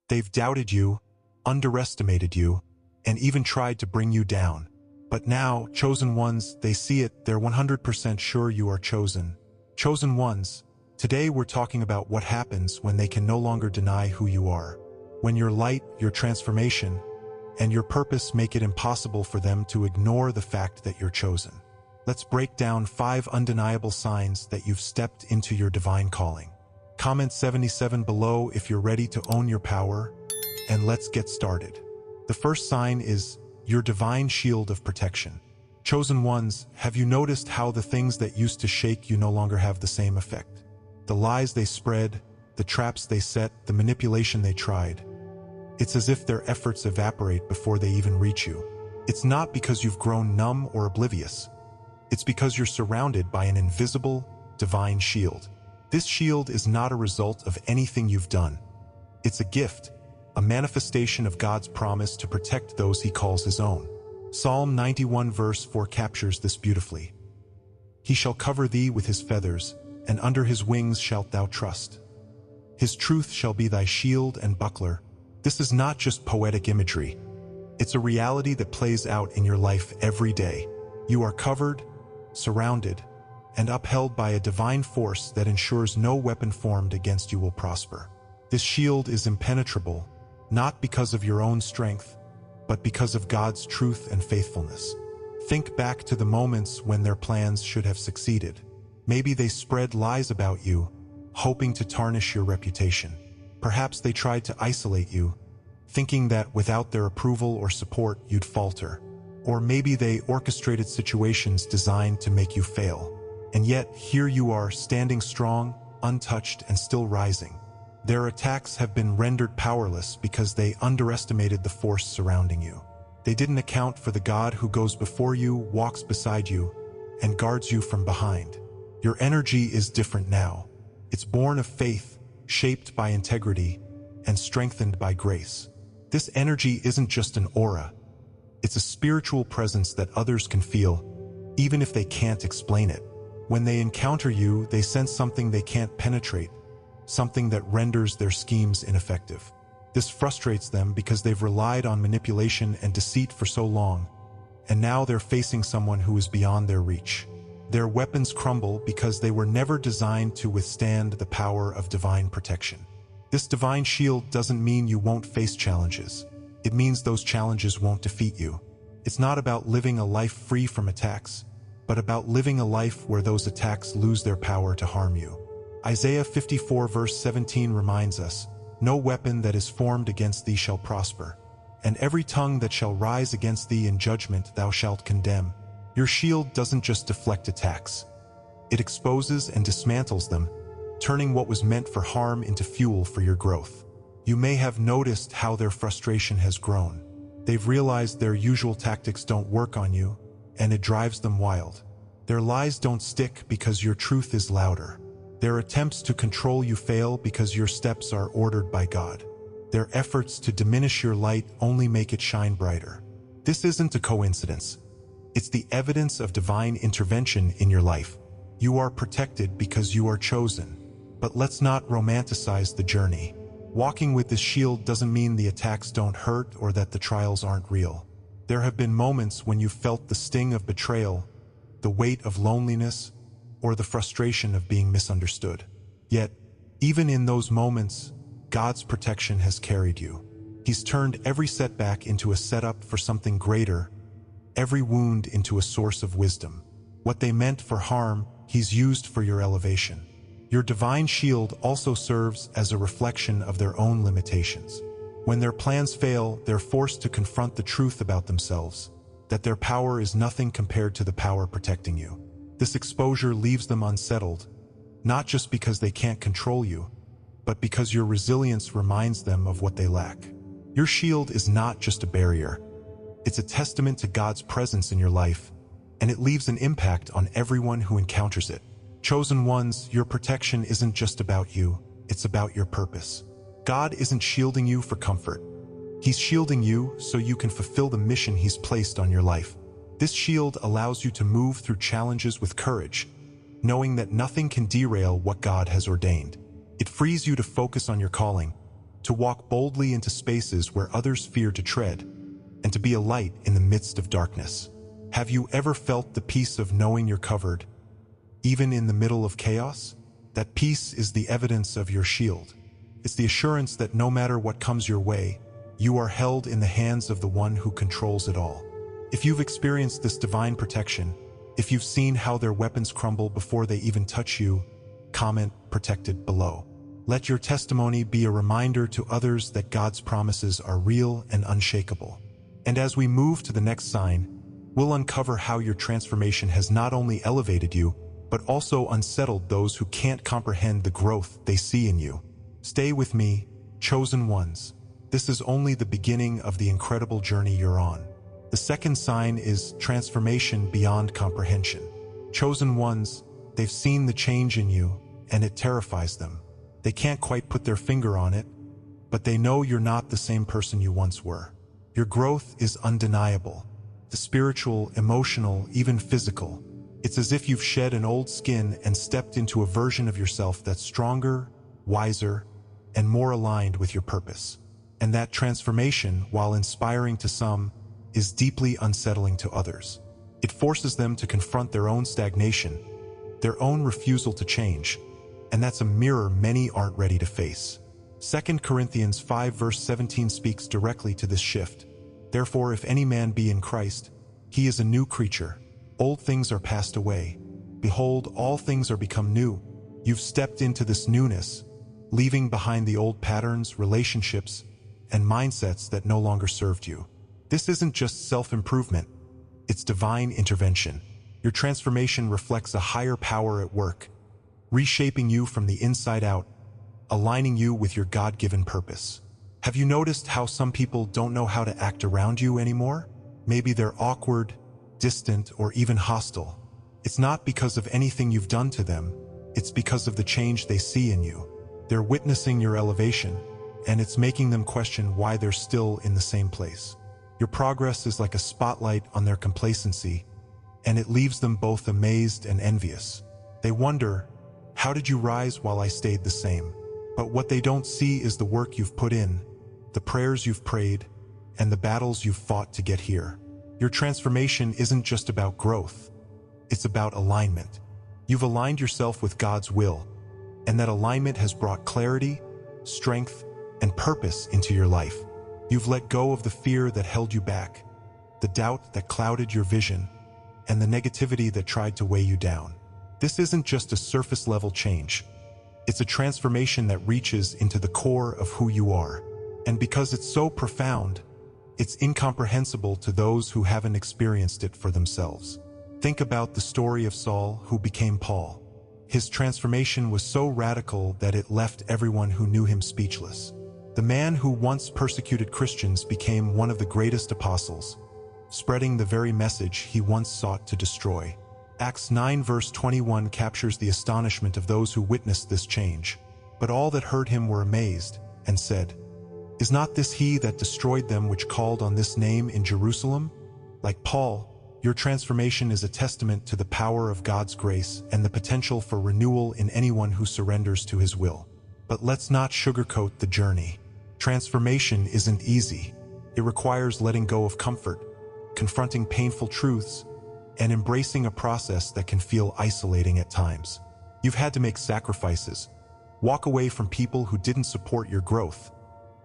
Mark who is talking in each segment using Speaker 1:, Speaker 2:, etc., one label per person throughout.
Speaker 1: They've doubted you, underestimated you, and even tried to bring you down. But now, chosen ones, they see it, they're 100% sure you are chosen. Chosen ones, today we're talking about what happens when they can no longer deny who you are. When your light, your transformation, and your purpose make it impossible for them to ignore the fact that you're chosen. Let's break down 5 undeniable signs that you've stepped into your divine calling. Comment 77 below if you're ready to own your power, and let's get started. The first sign is your divine shield of protection. Chosen ones, have you noticed how the things that used to shake you no longer have the same effect? The lies they spread, the traps they set, the manipulation they tried. It's as if their efforts evaporate before they even reach you. It's not because you've grown numb or oblivious. It's because you're surrounded by an invisible, divine shield. This shield is not a result of anything you've done. It's a gift, a manifestation of God's promise to protect those he calls his own. Psalm 91 verse 4 captures this beautifully. He shall cover thee with his feathers, and under his wings shalt thou trust. His truth shall be thy shield and buckler. This is not just poetic imagery. It's a reality that plays out in your life every day. You are covered, surrounded, and upheld by a divine force that ensures no weapon formed against you will prosper. This shield is impenetrable, not because of your own strength, but because of God's truth and faithfulness. Think back to the moments when their plans should have succeeded. Maybe they spread lies about you, hoping to tarnish your reputation. Perhaps they tried to isolate you, thinking that without their approval or support you'd falter. Or maybe they orchestrated situations designed to make you fail. And yet, here you are, standing strong, untouched, and still rising. Their attacks have been rendered powerless because they underestimated the force surrounding you. They didn't account for the God who goes before you, walks beside you, and guards you from behind. Your energy is different now. It's born of faith, shaped by integrity, and strengthened by grace. This energy isn't just an aura. It's a spiritual presence that others can feel, even if they can't explain it. When they encounter you, they sense something they can't penetrate, something that renders their schemes ineffective. This frustrates them because they've relied on manipulation and deceit for so long, and now they're facing someone who is beyond their reach. Their weapons crumble because they were never designed to withstand the power of divine protection. This divine shield doesn't mean you won't face challenges. It means those challenges won't defeat you. It's not about living a life free from attacks, but about living a life where those attacks lose their power to harm you. Isaiah 54 verse 17 reminds us, "No weapon that is formed against thee shall prosper, and every tongue that shall rise against thee in judgment thou shalt condemn." Your shield doesn't just deflect attacks. It exposes and dismantles them, turning what was meant for harm into fuel for your growth. You may have noticed how their frustration has grown. They've realized their usual tactics don't work on you, and it drives them wild. Their lies don't stick because your truth is louder. Their attempts to control you fail because your steps are ordered by God. Their efforts to diminish your light only make it shine brighter. This isn't a coincidence. It's the evidence of divine intervention in your life. You are protected because you are chosen. But let's not romanticize the journey. Walking with this shield doesn't mean the attacks don't hurt or that the trials aren't real. There have been moments when you felt the sting of betrayal, the weight of loneliness, or the frustration of being misunderstood. Yet, even in those moments, God's protection has carried you. He's turned every setback into a setup for something greater, every wound into a source of wisdom. What they meant for harm, He's used for your elevation. Your divine shield also serves as a reflection of their own limitations. When their plans fail, they're forced to confront the truth about themselves, that their power is nothing compared to the power protecting you. This exposure leaves them unsettled, not just because they can't control you, but because your resilience reminds them of what they lack. Your shield is not just a barrier. It's a testament to God's presence in your life, and it leaves an impact on everyone who encounters it. Chosen ones, your protection isn't just about you, it's about your purpose. God isn't shielding you for comfort. He's shielding you so you can fulfill the mission He's placed on your life. This shield allows you to move through challenges with courage, knowing that nothing can derail what God has ordained. It frees you to focus on your calling, to walk boldly into spaces where others fear to tread, and to be a light in the midst of darkness. Have you ever felt the peace of knowing you're covered, even in the middle of chaos? That peace is the evidence of your shield. It's the assurance that no matter what comes your way, you are held in the hands of the one who controls it all. If you've experienced this divine protection, if you've seen how their weapons crumble before they even touch you, comment "protected" below. Let your testimony be a reminder to others that God's promises are real and unshakable. And as we move to the next sign, we'll uncover how your transformation has not only elevated you, but also unsettled those who can't comprehend the growth they see in you. Stay with me, chosen ones. This is only the beginning of the incredible journey you're on. The second sign is transformation beyond comprehension. Chosen ones, they've seen the change in you, and it terrifies them. They can't quite put their finger on it, but they know you're not the same person you once were. Your growth is undeniable. The spiritual, emotional, even physical. It's as if you've shed an old skin and stepped into a version of yourself that's stronger, wiser, and more aligned with your purpose. And that transformation, while inspiring to some, is deeply unsettling to others. It forces them to confront their own stagnation, their own refusal to change, and that's a mirror many aren't ready to face. 2 Corinthians 5 verse 17 speaks directly to this shift. Therefore, if any man be in Christ, he is a new creature. Old things are passed away. Behold, all things are become new. You've stepped into this newness, leaving behind the old patterns, relationships, and mindsets that no longer served you. This isn't just self-improvement, it's divine intervention. Your transformation reflects a higher power at work, reshaping you from the inside out, aligning you with your God-given purpose. Have you noticed how some people don't know how to act around you anymore? Maybe they're awkward, distant, or even hostile. It's not because of anything you've done to them, it's because of the change they see in you. They're witnessing your elevation, and it's making them question why they're still in the same place. Your progress is like a spotlight on their complacency, and it leaves them both amazed and envious. They wonder, how did you rise while I stayed the same? But what they don't see is the work you've put in, the prayers you've prayed, and the battles you've fought to get here. Your transformation isn't just about growth, it's about alignment. You've aligned yourself with God's will, and that alignment has brought clarity, strength, and purpose into your life. You've let go of the fear that held you back, the doubt that clouded your vision, and the negativity that tried to weigh you down. This isn't just a surface-level change. It's a transformation that reaches into the core of who you are. And because it's so profound, it's incomprehensible to those who haven't experienced it for themselves. Think about the story of Saul, who became Paul. His transformation was so radical that it left everyone who knew him speechless. The man who once persecuted Christians became one of the greatest apostles, spreading the very message he once sought to destroy. Acts 9 verse 21 captures the astonishment of those who witnessed this change. But all that heard him were amazed, and said, "Is not this he that destroyed them which called on this name in Jerusalem?" Like Paul, your transformation is a testament to the power of God's grace and the potential for renewal in anyone who surrenders to his will. But let's not sugarcoat the journey. Transformation isn't easy. It requires letting go of comfort, confronting painful truths, and embracing a process that can feel isolating at times. You've had to make sacrifices, walk away from people who didn't support your growth,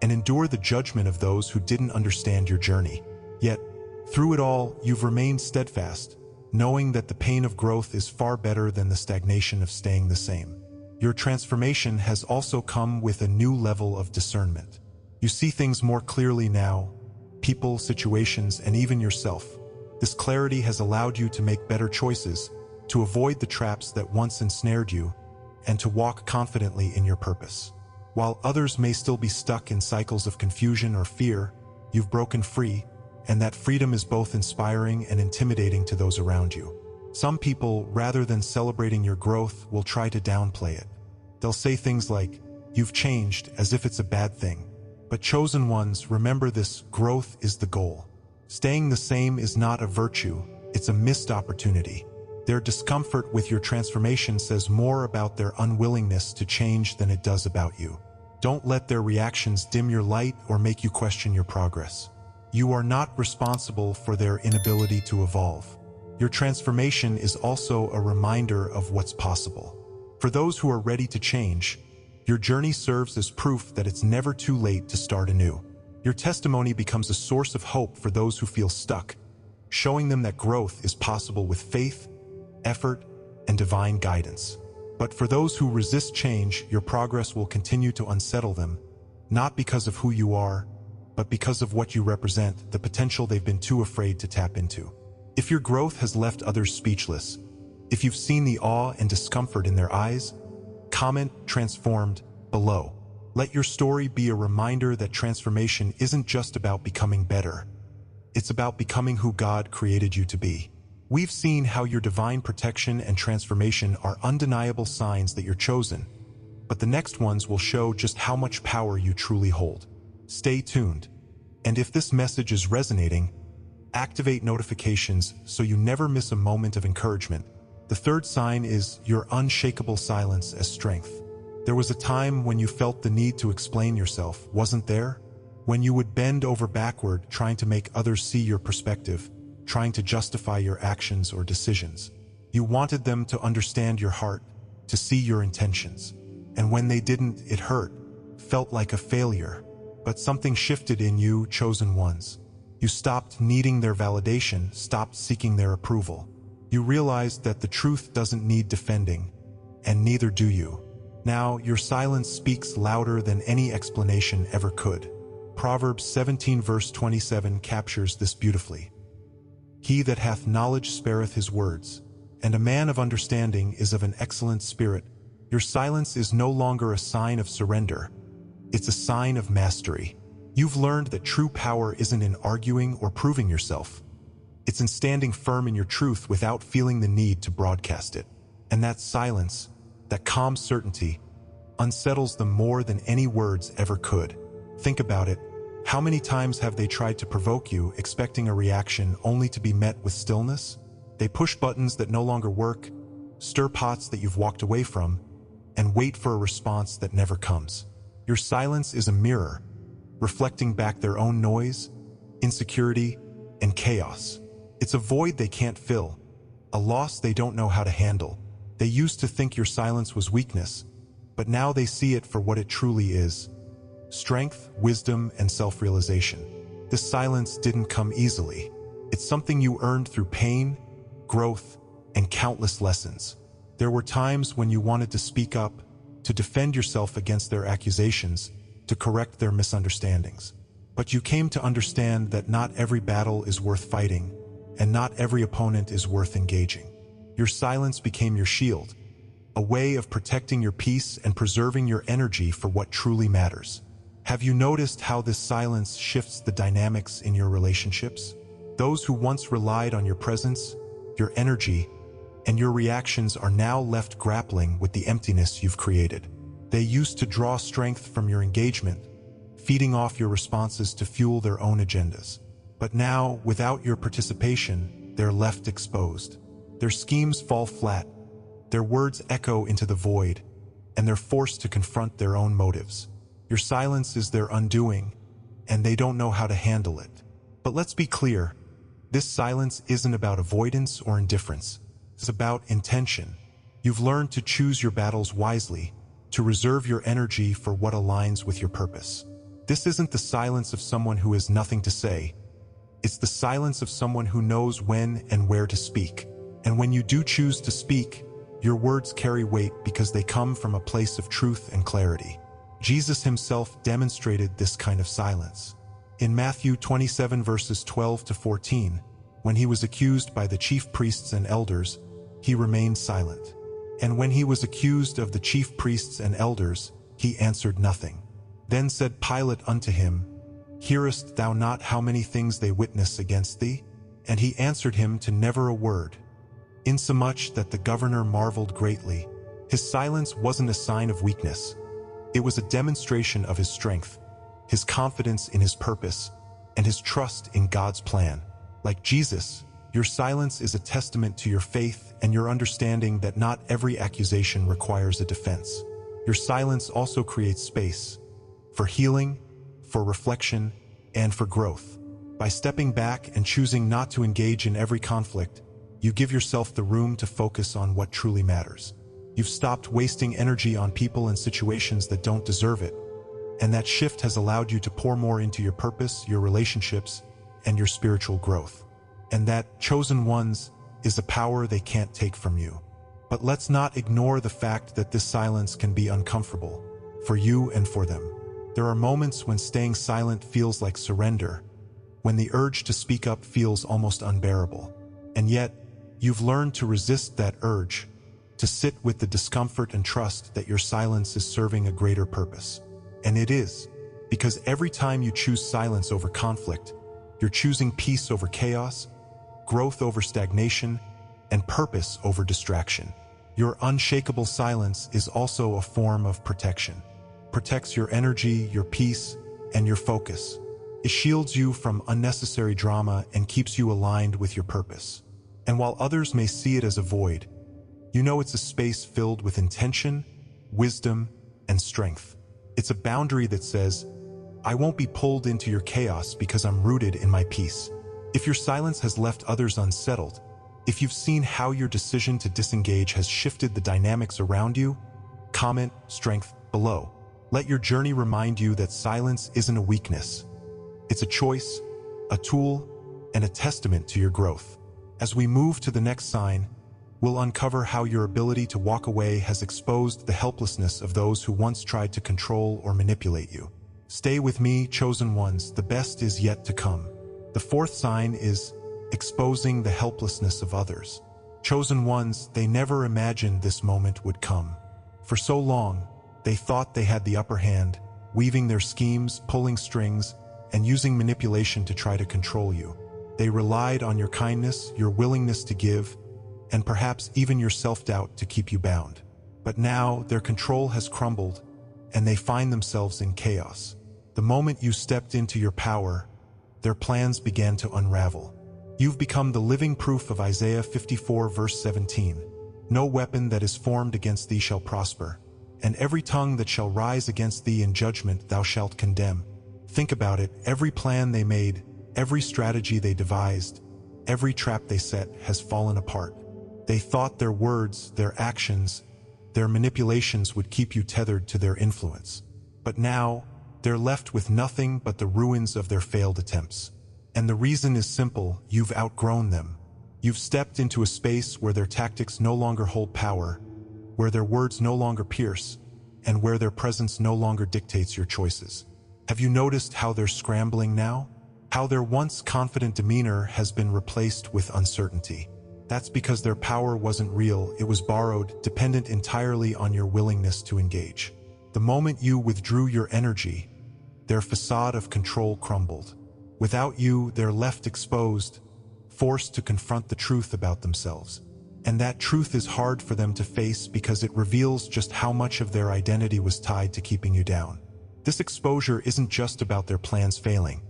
Speaker 1: and endure the judgment of those who didn't understand your journey. Yet, through it all, you've remained steadfast, knowing that the pain of growth is far better than the stagnation of staying the same. Your transformation has also come with a new level of discernment. You see things more clearly now, people, situations, and even yourself. This clarity has allowed you to make better choices, to avoid the traps that once ensnared you, and to walk confidently in your purpose. While others may still be stuck in cycles of confusion or fear, you've broken free, and that freedom is both inspiring and intimidating to those around you. Some people, rather than celebrating your growth, will try to downplay it. They'll say things like, "You've changed," as if it's a bad thing. But chosen ones, remember this: growth is the goal. Staying the same is not a virtue, it's a missed opportunity. Their discomfort with your transformation says more about their unwillingness to change than it does about you. Don't let their reactions dim your light or make you question your progress. You are not responsible for their inability to evolve. Your transformation is also a reminder of what's possible. For those who are ready to change, your journey serves as proof that it's never too late to start anew. Your testimony becomes a source of hope for those who feel stuck, showing them that growth is possible with faith, effort, and divine guidance. But for those who resist change, your progress will continue to unsettle them, not because of who you are, but because of what you represent, the potential they've been too afraid to tap into. If your growth has left others speechless, if you've seen the awe and discomfort in their eyes, comment "transformed" below. Let your story be a reminder that transformation isn't just about becoming better. It's about becoming who God created you to be. We've seen how your divine protection and transformation are undeniable signs that you're chosen, but the next ones will show just how much power you truly hold. Stay tuned. And if this message is resonating, activate notifications so you never miss a moment of encouragement. The third sign is your unshakable silence as strength. There was a time when you felt the need to explain yourself, wasn't there? When you would bend over backward trying to make others see your perspective, trying to justify your actions or decisions. You wanted them to understand your heart, to see your intentions. And when they didn't, it hurt, felt like a failure. But something shifted in you, chosen ones. You stopped needing their validation, stopped seeking their approval. You realized that the truth doesn't need defending, and neither do you. Now, your silence speaks louder than any explanation ever could. Proverbs 17 verse 27 captures this beautifully. He that hath knowledge spareth his words, and a man of understanding is of an excellent spirit. Your silence is no longer a sign of surrender. It's a sign of mastery. You've learned that true power isn't in arguing or proving yourself. It's in standing firm in your truth without feeling the need to broadcast it. And that silence, that calm certainty, unsettles them more than any words ever could. Think about it. How many times have they tried to provoke you, expecting a reaction only to be met with stillness? They push buttons that no longer work, stir pots that you've walked away from, and wait for a response that never comes. Your silence is a mirror, reflecting back their own noise, insecurity, and chaos. It's a void they can't fill, a loss they don't know how to handle. They used to think your silence was weakness, but now they see it for what it truly is: strength, wisdom, and self-realization. This silence didn't come easily. It's something you earned through pain, growth, and countless lessons. There were times when you wanted to speak up, to defend yourself against their accusations, to correct their misunderstandings. But you came to understand that not every battle is worth fighting, and not every opponent is worth engaging. Your silence became your shield, a way of protecting your peace and preserving your energy for what truly matters. Have you noticed how this silence shifts the dynamics in your relationships? Those who once relied on your presence, your energy, and your reactions are now left grappling with the emptiness you've created. They used to draw strength from your engagement, feeding off your responses to fuel their own agendas. But now, without your participation, they're left exposed. Their schemes fall flat, their words echo into the void, and they're forced to confront their own motives. Your silence is their undoing, and they don't know how to handle it. But let's be clear, this silence isn't about avoidance or indifference. It's about intention. You've learned to choose your battles wisely, to reserve your energy for what aligns with your purpose. This isn't the silence of someone who has nothing to say. It's the silence of someone who knows when and where to speak. And when you do choose to speak, your words carry weight because they come from a place of truth and clarity. Jesus himself demonstrated this kind of silence. In Matthew 27 verses 12 to 14, when he was accused by the chief priests and elders, he remained silent. And when he was accused of the chief priests and elders, he answered nothing. Then said Pilate unto him, Hearest thou not how many things they witness against thee? And he answered him to never a word, insomuch that the governor marveled greatly. His silence wasn't a sign of weakness. It was a demonstration of his strength, his confidence in his purpose, and his trust in God's plan. Like Jesus, your silence is a testament to your faith and your understanding that not every accusation requires a defense. Your silence also creates space, for healing, for reflection, and for growth. By stepping back and choosing not to engage in every conflict, you give yourself the room to focus on what truly matters. You've stopped wasting energy on people and situations that don't deserve it, and that shift has allowed you to pour more into your purpose, your relationships, and your spiritual growth. And that, chosen ones, is a power they can't take from you. But let's not ignore the fact that this silence can be uncomfortable, for you and for them. There are moments when staying silent feels like surrender, when the urge to speak up feels almost unbearable. And yet, you've learned to resist that urge, to sit with the discomfort and trust that your silence is serving a greater purpose. And it is, because every time you choose silence over conflict, you're choosing peace over chaos, growth over stagnation, and purpose over distraction. Your unshakable silence is also a form of protection. Protects your energy, your peace, and your focus. It shields you from unnecessary drama and keeps you aligned with your purpose. And while others may see it as a void, you know it's a space filled with intention, wisdom, and strength. It's a boundary that says, I won't be pulled into your chaos because I'm rooted in my peace. If your silence has left others unsettled, if you've seen how your decision to disengage has shifted the dynamics around you, comment strength below. Let your journey remind you that silence isn't a weakness. It's a choice, a tool, and a testament to your growth. As we move to the next sign, we'll uncover how your ability to walk away has exposed the helplessness of those who once tried to control or manipulate you. Stay with me, chosen ones, the best is yet to come. The fourth sign is exposing the helplessness of others. Chosen ones, they never imagined this moment would come. For so long, they thought they had the upper hand, weaving their schemes, pulling strings, and using manipulation to try to control you. They relied on your kindness, your willingness to give, and perhaps even your self-doubt to keep you bound. But now, their control has crumbled, and they find themselves in chaos. The moment you stepped into your power, their plans began to unravel. You've become the living proof of Isaiah 54 verse 17. No weapon that is formed against thee shall prosper, and every tongue that shall rise against thee in judgment thou shalt condemn. Think about it, every plan they made, every strategy they devised, every trap they set has fallen apart. They thought their words, their actions, their manipulations would keep you tethered to their influence. But now, they're left with nothing but the ruins of their failed attempts. And the reason is simple, you've outgrown them. You've stepped into a space where their tactics no longer hold power, where their words no longer pierce, and where their presence no longer dictates your choices. Have you noticed how they're scrambling now? How their once confident demeanor has been replaced with uncertainty? That's because their power wasn't real, it was borrowed, dependent entirely on your willingness to engage. The moment you withdrew your energy, their facade of control crumbled. Without you, they're left exposed, forced to confront the truth about themselves. And that truth is hard for them to face because it reveals just how much of their identity was tied to keeping you down. This exposure isn't just about their plans failing.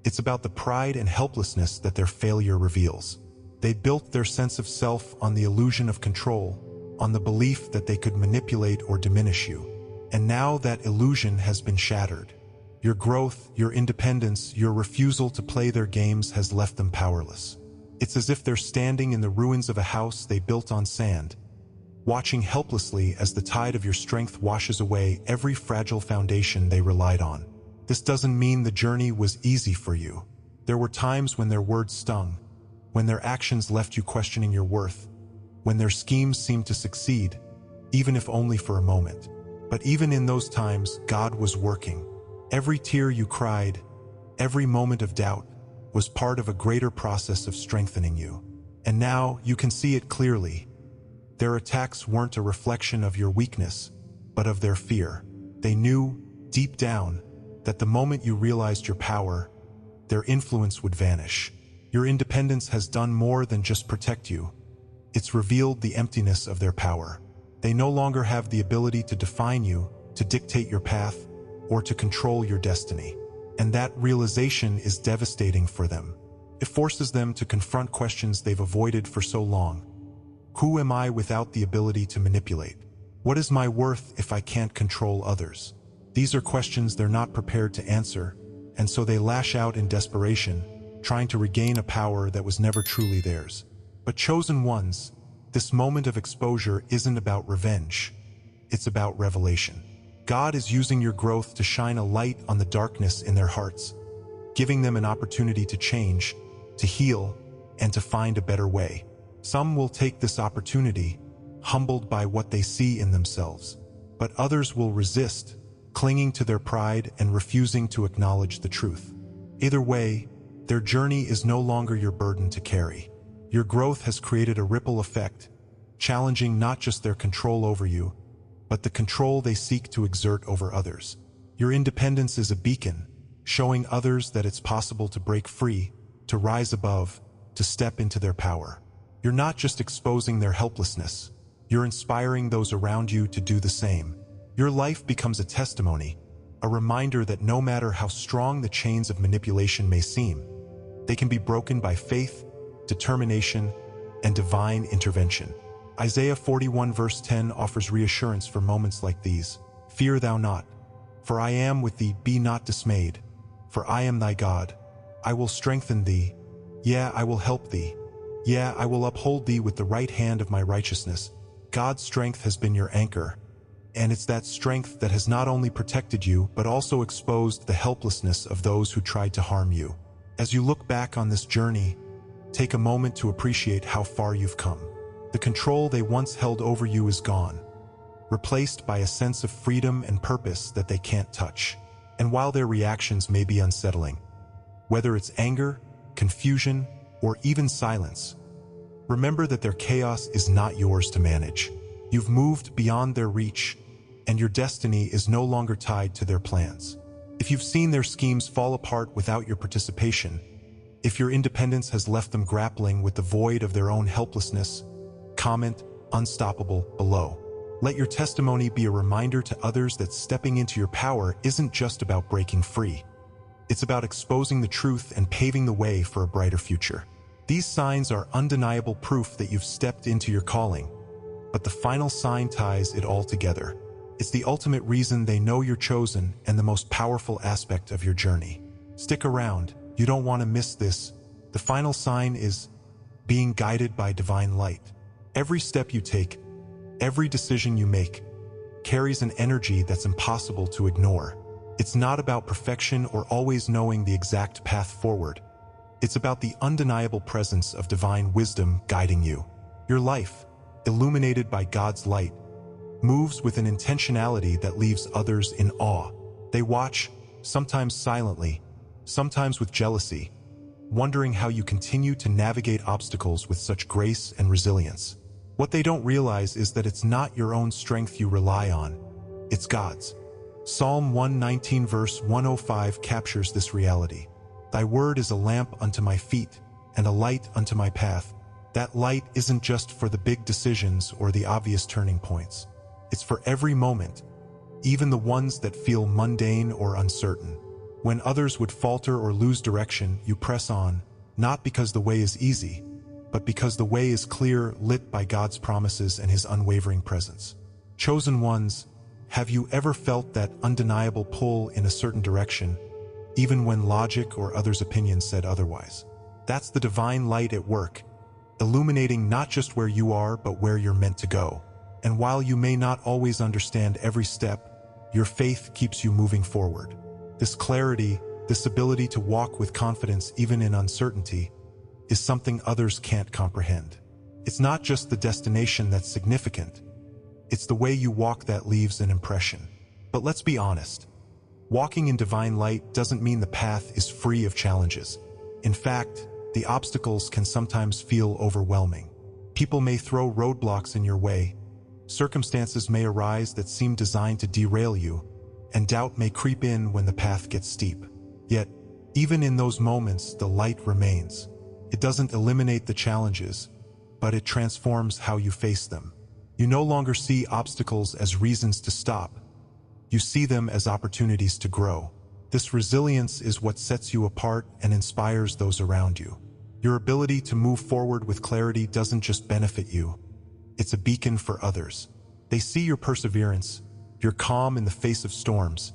Speaker 1: It's about the pride and helplessness that their failure reveals. They built their sense of self on the illusion of control, on the belief that they could manipulate or diminish you. And now that illusion has been shattered. Your growth, your independence, your refusal to play their games has left them powerless. It's as if they're standing in the ruins of a house they built on sand, watching helplessly as the tide of your strength washes away every fragile foundation they relied on. This doesn't mean the journey was easy for you. There were times when their words stung, when their actions left you questioning your worth, when their schemes seemed to succeed, even if only for a moment. But even in those times, God was working. Every tear you cried, every moment of doubt, was part of a greater process of strengthening you. And now you can see it clearly. Their attacks weren't a reflection of your weakness, but of their fear. They knew, deep down, that the moment you realized your power, their influence would vanish. Your independence has done more than just protect you. It's revealed the emptiness of their power. They no longer have the ability to define you, to dictate your path, or to control your destiny. And that realization is devastating for them. It forces them to confront questions they've avoided for so long. Who am I without the ability to manipulate? What is my worth if I can't control others? These are questions they're not prepared to answer, and so they lash out in desperation, trying to regain a power that was never truly theirs. But chosen ones, this moment of exposure isn't about revenge. It's about revelation. God is using your growth to shine a light on the darkness in their hearts, giving them an opportunity to change, to heal, and to find a better way. Some will take this opportunity, humbled by what they see in themselves, but others will resist, clinging to their pride and refusing to acknowledge the truth. Either way, their journey is no longer your burden to carry. Your growth has created a ripple effect, challenging not just their control over you, but the control they seek to exert over others. Your independence is a beacon, showing others that it's possible to break free, to rise above, to step into their power. You're not just exposing their helplessness, you're inspiring those around you to do the same. Your life becomes a testimony, a reminder that no matter how strong the chains of manipulation may seem, they can be broken by faith, determination, and divine intervention. Isaiah 41 verse 10 offers reassurance for moments like these. Fear thou not, for I am with thee, be not dismayed, for I am thy God. I will strengthen thee, yeah, I will help thee, yeah, I will uphold thee with the right hand of my righteousness. God's strength has been your anchor, and it's that strength that has not only protected you, but also exposed the helplessness of those who tried to harm you. As you look back on this journey, take a moment to appreciate how far you've come. The control they once held over you is gone, replaced by a sense of freedom and purpose that they can't touch. And while their reactions may be unsettling, whether it's anger, confusion, or even silence, remember that their chaos is not yours to manage. You've moved beyond their reach, and your destiny is no longer tied to their plans. If you've seen their schemes fall apart without your participation, if your independence has left them grappling with the void of their own helplessness, comment "Unstoppable" below. Let your testimony be a reminder to others that stepping into your power isn't just about breaking free. It's about exposing the truth and paving the way for a brighter future. These signs are undeniable proof that you've stepped into your calling, but the final sign ties it all together. It's the ultimate reason they know you're chosen and the most powerful aspect of your journey. Stick around, you don't want to miss this. The final sign is being guided by divine light. Every step you take, every decision you make, carries an energy that's impossible to ignore. It's not about perfection or always knowing the exact path forward. It's about the undeniable presence of divine wisdom guiding you. Your life, illuminated by God's light, moves with an intentionality that leaves others in awe. They watch, sometimes silently, sometimes with jealousy, wondering how you continue to navigate obstacles with such grace and resilience. What they don't realize is that it's not your own strength you rely on, it's God's. Psalm 119 verse 105 captures this reality. Thy word is a lamp unto my feet and a light unto my path. That light isn't just for the big decisions or the obvious turning points. It's for every moment, even the ones that feel mundane or uncertain. When others would falter or lose direction, you press on, not because the way is easy, but because the way is clear, lit by God's promises and His unwavering presence. Chosen ones, have you ever felt that undeniable pull in a certain direction, even when logic or others' opinions said otherwise? That's the divine light at work, illuminating not just where you are, but where you're meant to go. And while you may not always understand every step, your faith keeps you moving forward. This clarity, this ability to walk with confidence even in uncertainty, is something others can't comprehend. It's not just the destination that's significant, it's the way you walk that leaves an impression. But let's be honest, walking in divine light doesn't mean the path is free of challenges. In fact, the obstacles can sometimes feel overwhelming. People may throw roadblocks in your way, circumstances may arise that seem designed to derail you, and doubt may creep in when the path gets steep. Yet, even in those moments, the light remains. It doesn't eliminate the challenges, but it transforms how you face them. You no longer see obstacles as reasons to stop. You see them as opportunities to grow. This resilience is what sets you apart and inspires those around you. Your ability to move forward with clarity doesn't just benefit you, it's a beacon for others. They see your perseverance, your calm in the face of storms,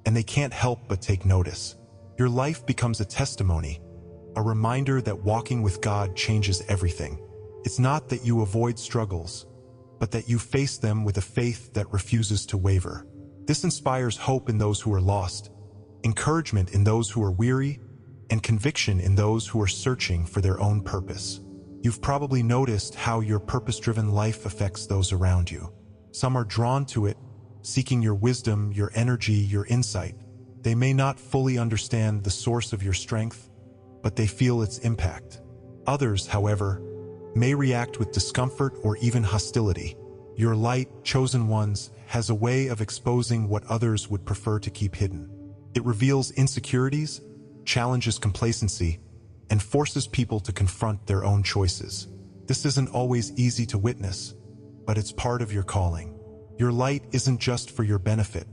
Speaker 1: and they can't help but take notice. Your life becomes a testimony, a reminder that walking with God changes everything. It's not that you avoid struggles, but that you face them with a faith that refuses to waver. This inspires hope in those who are lost, encouragement in those who are weary, and conviction in those who are searching for their own purpose. You've probably noticed how your purpose-driven life affects those around you. Some are drawn to it, seeking your wisdom, your energy, your insight. They may not fully understand the source of your strength, but they feel its impact. Others, however, may react with discomfort or even hostility. Your light, chosen ones, has a way of exposing what others would prefer to keep hidden. It reveals insecurities, challenges complacency, and forces people to confront their own choices. This isn't always easy to witness, but it's part of your calling. Your light isn't just for your benefit.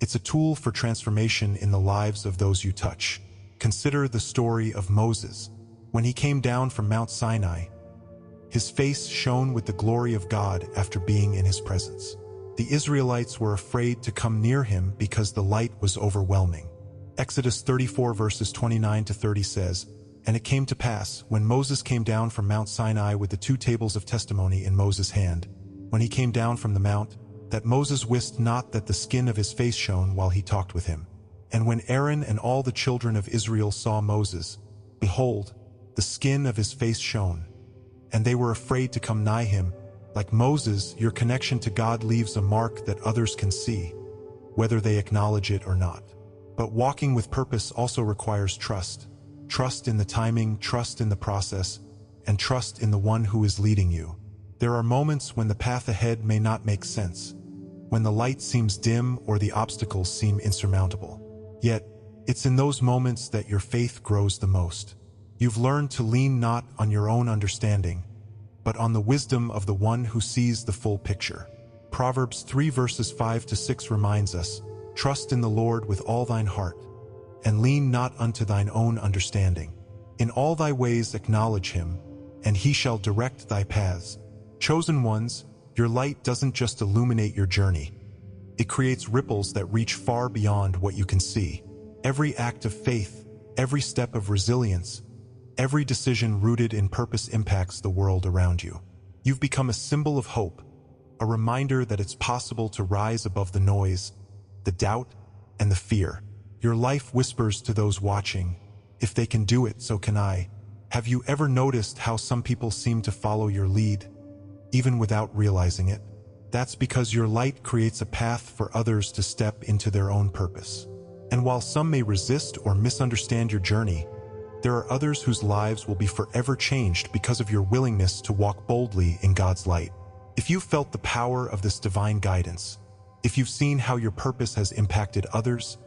Speaker 1: It's a tool for transformation in the lives of those you touch. Consider the story of Moses. When he came down from Mount Sinai, his face shone with the glory of God after being in his presence. The Israelites were afraid to come near him because the light was overwhelming. Exodus 34 verses 29 to 30 says, "And it came to pass, when Moses came down from Mount Sinai with the 2 tables of testimony in Moses' hand, when he came down from the mount, that Moses wist not that the skin of his face shone while he talked with him. And when Aaron and all the children of Israel saw Moses, behold, the skin of his face shone, and they were afraid to come nigh him." Like Moses, your connection to God leaves a mark that others can see, whether they acknowledge it or not. But walking with purpose also requires trust. Trust in the timing, trust in the process, and trust in the one who is leading you. There are moments when the path ahead may not make sense, when the light seems dim or the obstacles seem insurmountable. Yet, it's in those moments that your faith grows the most. You've learned to lean not on your own understanding, but on the wisdom of the one who sees the full picture. Proverbs 3 verses 5 to 6 reminds us, "Trust in the Lord with all thine heart, and lean not unto thine own understanding. In all thy ways acknowledge him, and he shall direct thy paths." Chosen ones, your light doesn't just illuminate your journey. It creates ripples that reach far beyond what you can see. Every act of faith, every step of resilience, every decision rooted in purpose impacts the world around you. You've become a symbol of hope, a reminder that it's possible to rise above the noise, the doubt, and the fear. Your life whispers to those watching, "If they can do it, so can I." Have you ever noticed how some people seem to follow your lead, even without realizing it? That's because your light creates a path for others to step into their own purpose. And while some may resist or misunderstand your journey, there are others whose lives will be forever changed because of your willingness to walk boldly in God's light. If you've felt the power of this divine guidance, if you've seen how your purpose has impacted others,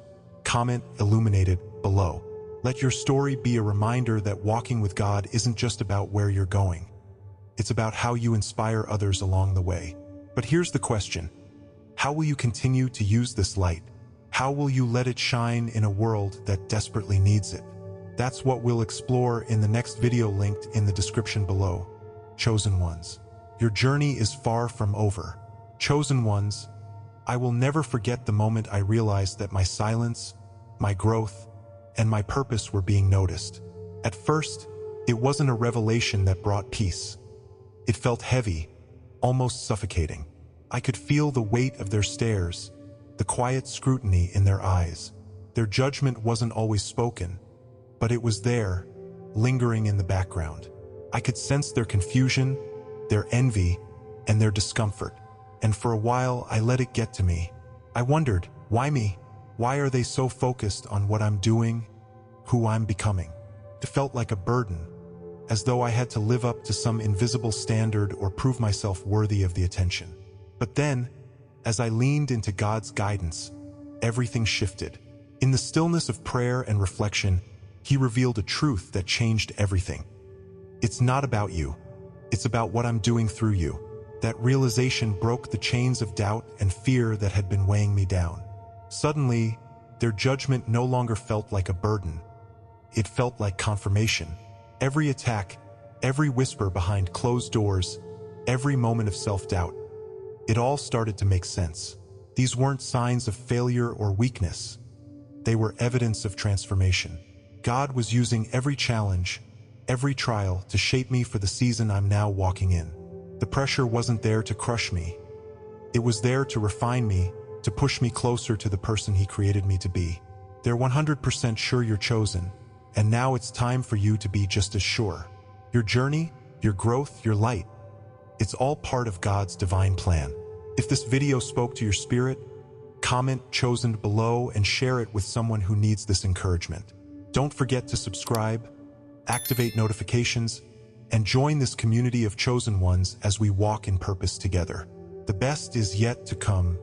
Speaker 1: comment "Illuminated" below. Let your story be a reminder that walking with God isn't just about where you're going. It's about how you inspire others along the way. But here's the question: how will you continue to use this light? How will you let it shine in a world that desperately needs it? That's what we'll explore in the next video linked in the description below. Chosen ones, your journey is far from over. Chosen ones, I will never forget the moment I realized that my silence, my growth, and my purpose were being noticed. At first, it wasn't a revelation that brought peace. It felt heavy, almost suffocating. I could feel the weight of their stares, the quiet scrutiny in their eyes. Their judgment wasn't always spoken, but it was there, lingering in the background. I could sense their confusion, their envy, and their discomfort. And for a while, I let it get to me. I wondered, why me? Why are they so focused on what I'm doing, who I'm becoming? It felt like a burden, as though I had to live up to some invisible standard or prove myself worthy of the attention. But then, as I leaned into God's guidance, everything shifted. In the stillness of prayer and reflection, He revealed a truth that changed everything. It's not about you. It's about what I'm doing through you. That realization broke the chains of doubt and fear that had been weighing me down. Suddenly, their judgment no longer felt like a burden. It felt like confirmation. Every attack, every whisper behind closed doors, every moment of self-doubt, it all started to make sense. These weren't signs of failure or weakness. They were evidence of transformation. God was using every challenge, every trial to shape me for the season I'm now walking in. The pressure wasn't there to crush me. It was there to refine me, to push me closer to the person He created me to be. They're 100% sure you're chosen, and now it's time for you to be just as sure. Your journey, your growth, your light, it's all part of God's divine plan. If this video spoke to your spirit, comment "chosen" below and share it with someone who needs this encouragement. Don't forget to subscribe, activate notifications, and join this community of chosen ones as we walk in purpose together. The best is yet to come.